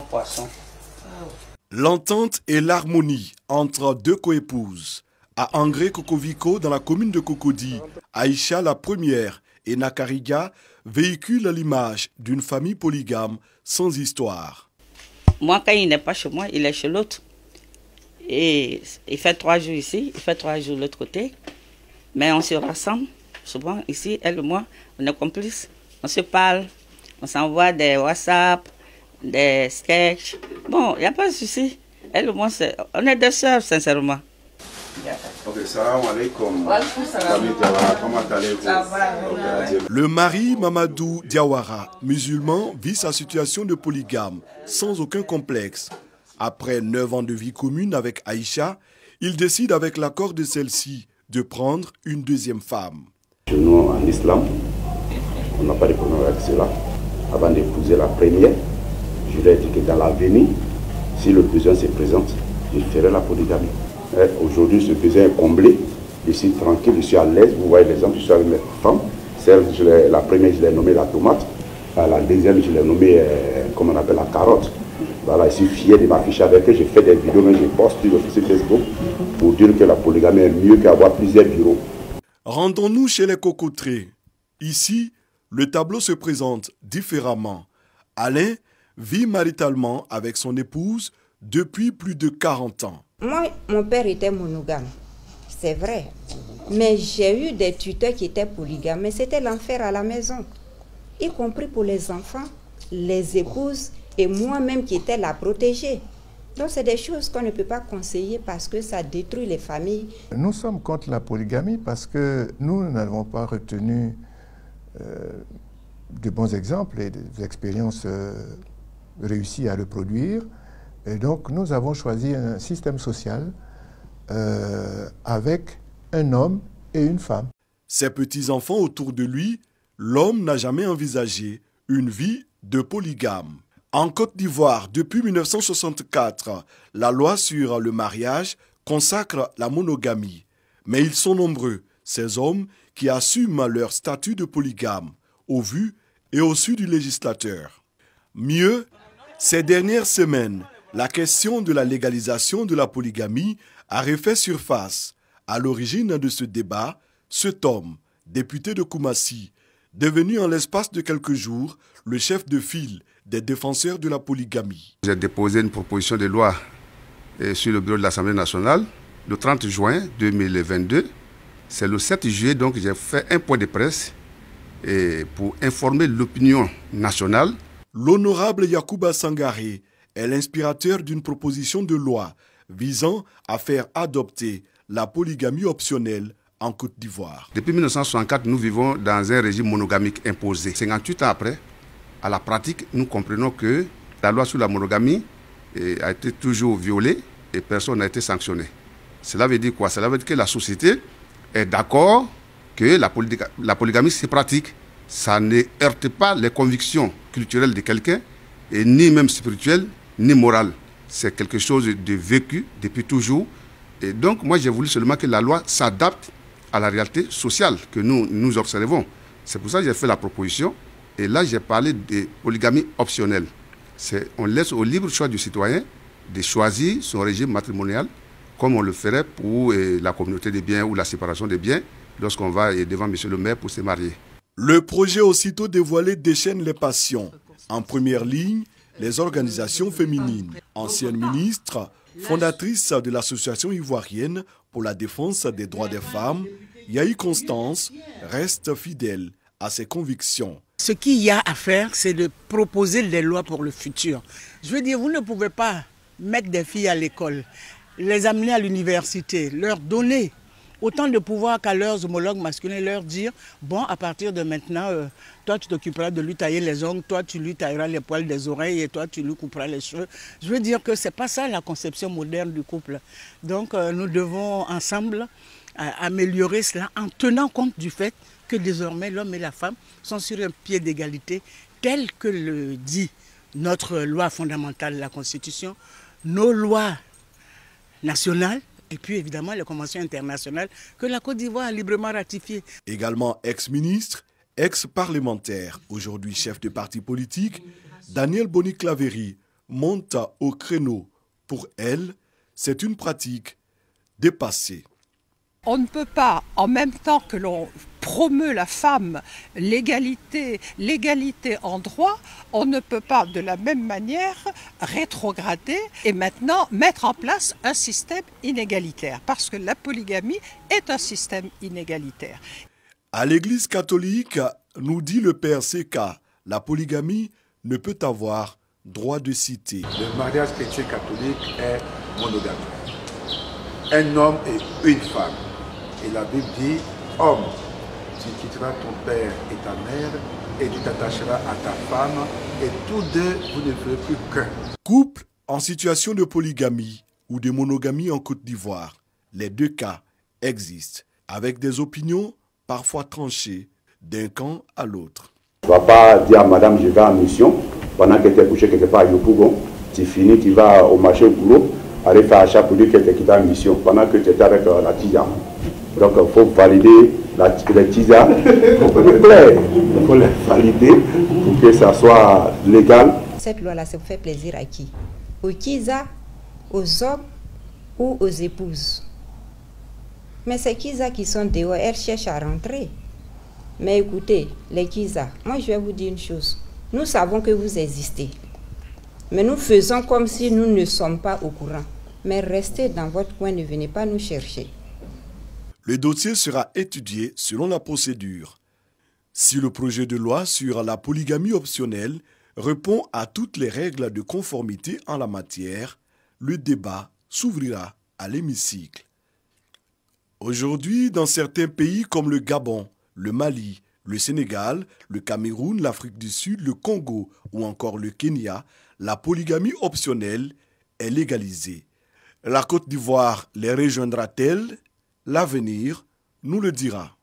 poisson. L'entente et l'harmonie entre deux coépouses. À Angré Kokoviko, dans la commune de Cocody, Aïcha la première et Nakariga véhiculent l'image d'une famille polygame sans histoire. Moi, quand il n'est pas chez moi, il est chez l'autre. Et il fait 3 jours ici, il fait 3 jours de l'autre côté. Mais on se rassemble, souvent ici, elle et moi, on est complices. On se parle, on s'envoie des WhatsApp, des sketchs. Bon, il n'y a pas de souci. Elle et moi, on est des sœurs, sincèrement. Ok, salam alaikum. Comment allez-vous? Le mari Mamadou Diawara, musulman, vit sa situation de polygame sans aucun complexe. Après 9 ans de vie commune avec Aïcha, il décide avec l'accord de celle-ci de prendre une deuxième femme. Chez nous, en islam, on n'a pas de problème avec cela. Avant d'épouser la première, je lui ai dit que dans l'avenir, si le besoin se présente, je ferai la polygamie. Aujourd'hui, ce besoin est comblé. Je suis tranquille, je suis à l'aise. Vous voyez l'exemple, je suis avec mes femmes. La première, je l'ai nommée la tomate. La deuxième, je l'ai nommée, comment on appelle, la carotte. Voilà, je suis fier de m'afficher avec eux. J'ai fait des vidéos, mais je poste sur Facebook pour dire que la polygamie est mieux qu'avoir plusieurs bureaux. Rendons-nous chez les cocoterets. Ici, le tableau se présente différemment. Alain vit maritalement avec son épouse depuis plus de 40 ans. Moi, mon père était monogame, c'est vrai. Mais j'ai eu des tuteurs qui étaient polygames, mais c'était l'enfer à la maison. Y compris pour les enfants, les épouses et moi-même qui étais la protégée. Donc c'est des choses qu'on ne peut pas conseiller parce que ça détruit les familles. Nous sommes contre la polygamie parce que nous n'avons pas retenu de bons exemples et des expériences réussies à reproduire. Et donc, nous avons choisi un système social avec un homme et une femme. Ses petits-enfants autour de lui, l'homme n'a jamais envisagé une vie de polygame. En Côte d'Ivoire, depuis 1964, la loi sur le mariage consacre la monogamie. Mais ils sont nombreux, ces hommes qui assument leur statut de polygame, au vu et au su du législateur. Mieux, ces dernières semaines, la question de la légalisation de la polygamie a refait surface. À l'origine de ce débat, cet homme, député de Koumassi, devenu en l'espace de quelques jours le chef de file des défenseurs de la polygamie. J'ai déposé une proposition de loi sur le bureau de l'Assemblée nationale le 30 juin 2022. C'est le 7 juillet, donc j'ai fait un point de presse pour informer l'opinion nationale. L'honorable Yacouba Sangaré est l'inspirateur d'une proposition de loi visant à faire adopter la polygamie optionnelle en Côte d'Ivoire. Depuis 1964, nous vivons dans un régime monogamique imposé. 58 ans après, à la pratique, nous comprenons que la loi sur la monogamie a été toujours violée et personne n'a été sanctionné. Cela veut dire quoi? Cela veut dire que la société est d'accord que la polygamie se pratique. Ça ne heurte pas les convictions culturelles de quelqu'un, et ni même spirituelles, ni morales. C'est quelque chose de vécu depuis toujours. Et donc, moi, j'ai voulu seulement que la loi s'adapte à la réalité sociale que nous observons. C'est pour ça que j'ai fait la proposition. Et là, j'ai parlé de polygamie optionnelle. On laisse au libre choix du citoyen de choisir son régime matrimonial comme on le ferait pour la communauté des biens ou la séparation des biens lorsqu'on va devant monsieur le maire pour se marier. Le projet aussitôt dévoilé déchaîne les passions. En première ligne, les organisations féminines. Ancienne ministre, fondatrice de l'association ivoirienne pour la défense des droits des femmes, Yahi Constance reste fidèle à ses convictions. Ce qu'il y a à faire, c'est de proposer des lois pour le futur. Je veux dire, vous ne pouvez pas mettre des filles à l'école, les amener à l'université, leur donner autant de pouvoir qu'à leurs homologues masculins, leur dire, bon, à partir de maintenant, toi tu t'occuperas de lui tailler les ongles, toi tu lui tailleras les poils des oreilles et toi tu lui couperas les cheveux. Je veux dire que ce n'est pas ça la conception moderne du couple. Donc nous devons ensemble améliorer cela en tenant compte du fait que désormais l'homme et la femme sont sur un pied d'égalité tel que le dit notre loi fondamentale, la Constitution, nos lois nationales, et puis évidemment les conventions internationales que la Côte d'Ivoire a librement ratifiées. Également ex-ministre, ex-parlementaire, aujourd'hui chef de parti politique, Daniel Boni Claveri monte au créneau. Pour elle, c'est une pratique dépassée. On ne peut pas, en même temps que l'on promeut la femme, l'égalité en droit, on ne peut pas de la même manière rétrograder et maintenant mettre en place un système inégalitaire, parce que la polygamie est un système inégalitaire. À l'Église catholique, nous dit le père Seka, la polygamie ne peut avoir droit de cité. Le mariage chrétien catholique est monogamique. Un homme et une femme. Et la Bible dit, homme, tu quitteras ton père et ta mère et tu t'attacheras à ta femme et tous deux, vous ne ferez plus qu'un. Couple en situation de polygamie ou de monogamie en Côte d'Ivoire, les deux cas existent, avec des opinions parfois tranchées d'un camp à l'autre. Tu ne vas pas dire à madame, je vais en mission, pendant qu'elle était couchée quelque part à Yopougon, tu finis, tu vas au marché au boulot, aller faire achat pour dire qu'elle était quittée en mission, pendant que tu étais avec la TISA. Donc il faut valider les TISA, il faut les valider pour que ça soit légal. Cette loi-là, ça vous fait plaisir à qui? Aux TISA, aux hommes ou aux épouses? Mais ces Kisa qui sont dehors, elles cherchent à rentrer. Mais écoutez, les Kisa, moi je vais vous dire une chose. Nous savons que vous existez. Mais nous faisons comme si nous ne sommes pas au courant. Mais restez dans votre coin, ne venez pas nous chercher. Le dossier sera étudié selon la procédure. Si le projet de loi sur la polygamie optionnelle répond à toutes les règles de conformité en la matière, le débat s'ouvrira à l'hémicycle. Aujourd'hui, dans certains pays comme le Gabon, le Mali, le Sénégal, le Cameroun, l'Afrique du Sud, le Congo ou encore le Kenya, la polygamie optionnelle est légalisée. La Côte d'Ivoire les rejoindra-t-elle? L'avenir nous le dira.